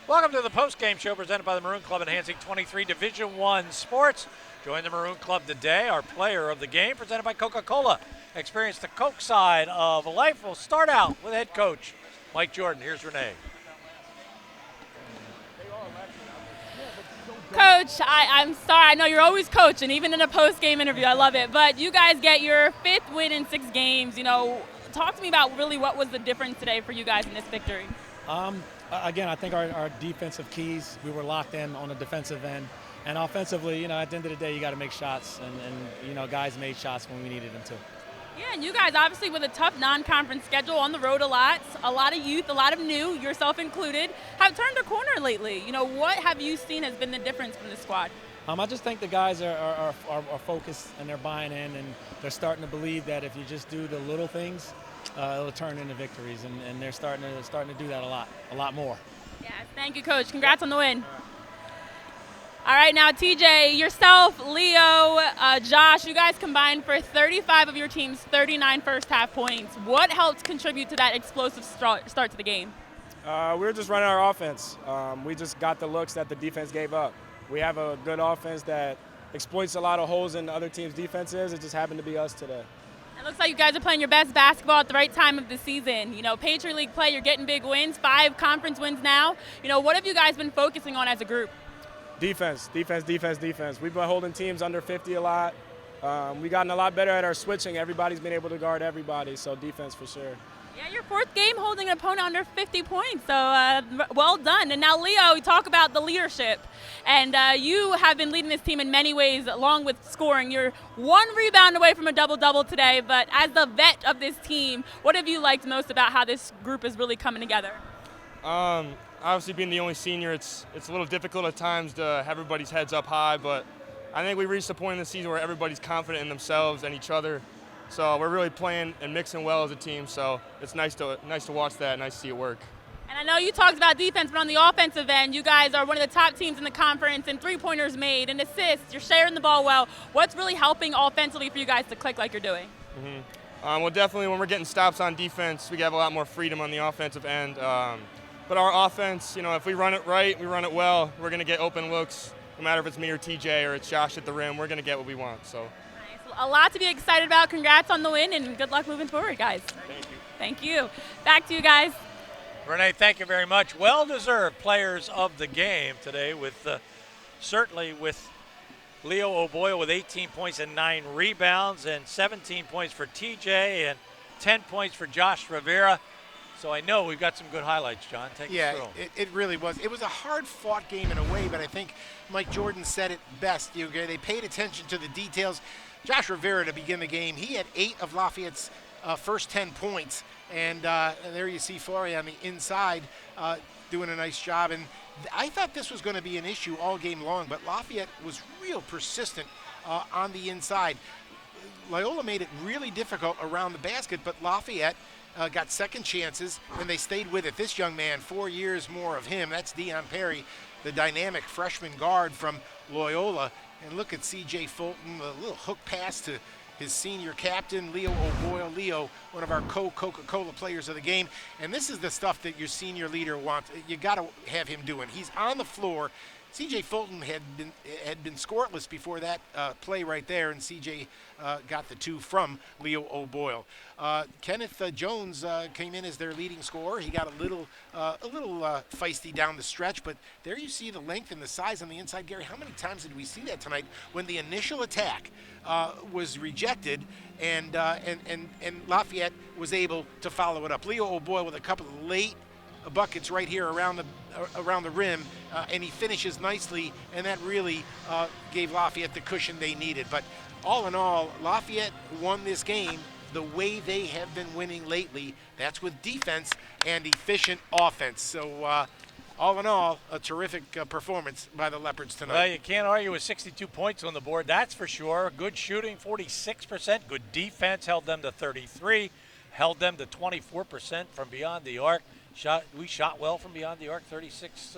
Welcome to the Postgame Show presented by the Maroon Club, enhancing 23 Division I sports. Join the Maroon Club today. Our player of the game presented by Coca-Cola. Experience the Coke side of life. We'll start out with head coach Mike Jordan. Here's Renee. Coach, I'm sorry. I know you're always coaching, even in a post-game interview. I love it. But you guys get your 5th win in 6 games. Talk to me about really what was the difference today for you guys in this victory. Again, I think our defensive keys, we were locked in on the defensive end. And offensively, at the end of the day, you got to make shots. And guys made shots when we needed them to. Yeah, and you guys obviously with a tough non-conference schedule, on the road a lot of youth, a lot of new, yourself included, have turned a corner lately. What have you seen has been the difference from the squad? I just think the guys are focused and they're buying in, and they're starting to believe that if you just do the little things, it'll turn into victories, and they're starting to do that a lot more. Yes, thank you, Coach. Congrats on the win. All right, now TJ, yourself, Leo, Josh, you guys combined for 35 of your team's 39 first-half points. What helped contribute to that explosive start to the game? We were just running our offense. We just got the looks that the defense gave up. We have a good offense that exploits a lot of holes in other teams' defenses. It just happened to be us today. It looks like you guys are playing your best basketball at the right time of the season. Patriot League play, you're getting big wins, 5 conference wins now. What have you guys been focusing on as a group? Defense. We've been holding teams under 50 a lot. We've gotten a lot better at our switching. Everybody's been able to guard everybody, so defense for sure. Yeah, your 4th game holding an opponent under 50 points, so well done. And now, Leo, we talk about the leadership. And you have been leading this team in many ways, along with scoring. You're 1 rebound away from a double-double today, but as the vet of this team, what have you liked most about how this group is really coming together? Obviously, being the only senior, it's a little difficult at times to have everybody's heads up high, but I think we reached a point in the season where everybody's confident in themselves and each other. So we're really playing and mixing well as a team, so it's nice to watch that, nice to see it work. And I know you talked about defense, but on the offensive end, you guys are one of the top teams in the conference in 3-pointers made and assists. You're sharing the ball well. What's really helping offensively for you guys to click like you're doing? Well, definitely when we're getting stops on defense, we have a lot more freedom on the offensive end. But our offense, if we run it right, we run it well, we're going to get open looks. No matter if it's me or TJ or it's Josh at the rim, we're going to get what we want. So. Nice. A lot to be excited about. Congrats on the win, and good luck moving forward, guys. Thank you. Thank you. Back to you guys. Renee, thank you very much. Well-deserved players of the game today, certainly with Leo O'Boyle with 18 points and 9 rebounds, and 17 points for TJ and 10 points for Josh Rivera. So I know we've got some good highlights, John. Take us through. Yeah, it really was. It was a hard-fought game in a way, but I think Mike Jordan said it best. They paid attention to the details. Josh Rivera, to begin the game, he had 8 of Lafayette's first 10 points. And there you see Faure on the inside doing a nice job. And I thought this was going to be an issue all game long, but Lafayette was real persistent on the inside. Loyola made it really difficult around the basket, but Lafayette got second chances, and they stayed with it. This young man, 4 years more of him, that's Deion Perry, the dynamic freshman guard from Loyola. And look at C.J. Fulton, a little hook pass to his senior captain, Leo O'Boyle. Leo, one of our Coca-Cola players of the game. And this is the stuff that your senior leader wants. You got to have him doing. He's on the floor. C.J. Fulton had been scoreless before that play right there, and C.J. got the 2 from Leo O'Boyle. Kenneth Jones came in as their leading scorer. He got a little feisty down the stretch, but there you see the length and the size on the inside. Gary, how many times did we see that tonight when the initial attack was rejected and Lafayette was able to follow it up? Leo O'Boyle with a couple of late buckets right here around the rim, and he finishes nicely, and that really gave Lafayette the cushion they needed. But all in all, Lafayette won this game the way they have been winning lately. That's with defense and efficient offense. So all in all, a terrific performance by the Leopards tonight. Well, you can't argue with 62 points on the board, that's for sure. Good shooting, 46%. Good defense, held them to 33, held them to 24% from beyond the arc. We shot well from beyond the arc, 36.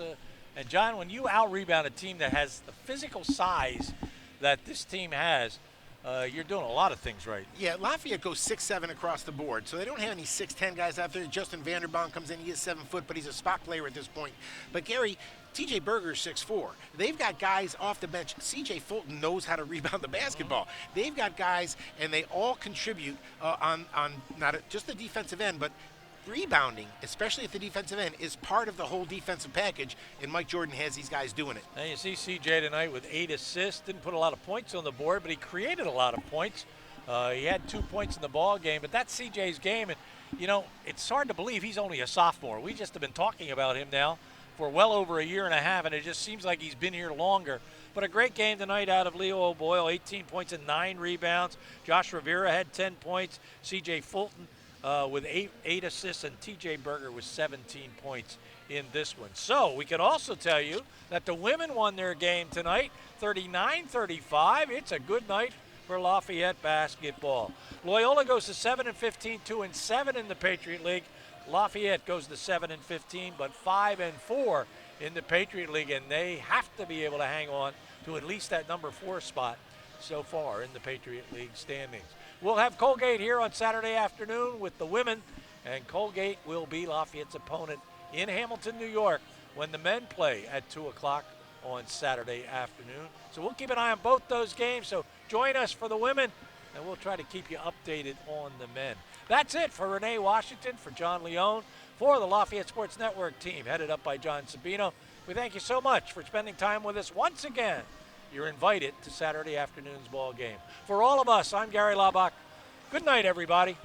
And John, when you out-rebound a team that has the physical size that this team has, you're doing a lot of things right. Yeah, Lafayette goes 6'7" across the board, so they don't have any 6'10" guys out there. Justin Vanderbaum comes in, he is 7 foot, but he's a spot player at this point. But Gary, TJ Berger's 6'4". They've got guys off the bench. CJ Fulton knows how to rebound the basketball. They've got guys, and they all contribute on not just the defensive end, but rebounding, especially at the defensive end, is part of the whole defensive package, and Mike Jordan has these guys doing it. And you see CJ tonight with 8 assists. Didn't put a lot of points on the board, but he created a lot of points. He had 2 points in the ball game, but that's CJ's game. And, you know, it's hard to believe he's only a sophomore. We just have been talking about him now for well over a year and a half, and it just seems like he's been here longer. But a great game tonight out of Leo O'Boyle, 18 points and 9 rebounds. Josh Rivera had 10 points. CJ Fulton with eight assists, and TJ Berger with 17 points in this one. So we can also tell you that the women won their game tonight, 39-35. It's a good night for Lafayette basketball. Loyola goes to 7-15, 2-7 in the Patriot League. Lafayette goes to 7-15, but 5-4 in the Patriot League, and they have to be able to hang on to at least that number 4 spot so far in the Patriot League standings. We'll have Colgate here on Saturday afternoon with the women, and Colgate will be Lafayette's opponent in Hamilton, New York, when the men play at 2 o'clock on Saturday afternoon. So we'll keep an eye on both those games, so join us for the women, and we'll try to keep you updated on the men. That's it for Renee Washington, for John Leone, for the Lafayette Sports Network team, headed up by John Sabino. We thank you so much for spending time with us once again. You're invited to Saturday afternoon's ball game. For all of us, I'm Gary Laubach. Good night, everybody.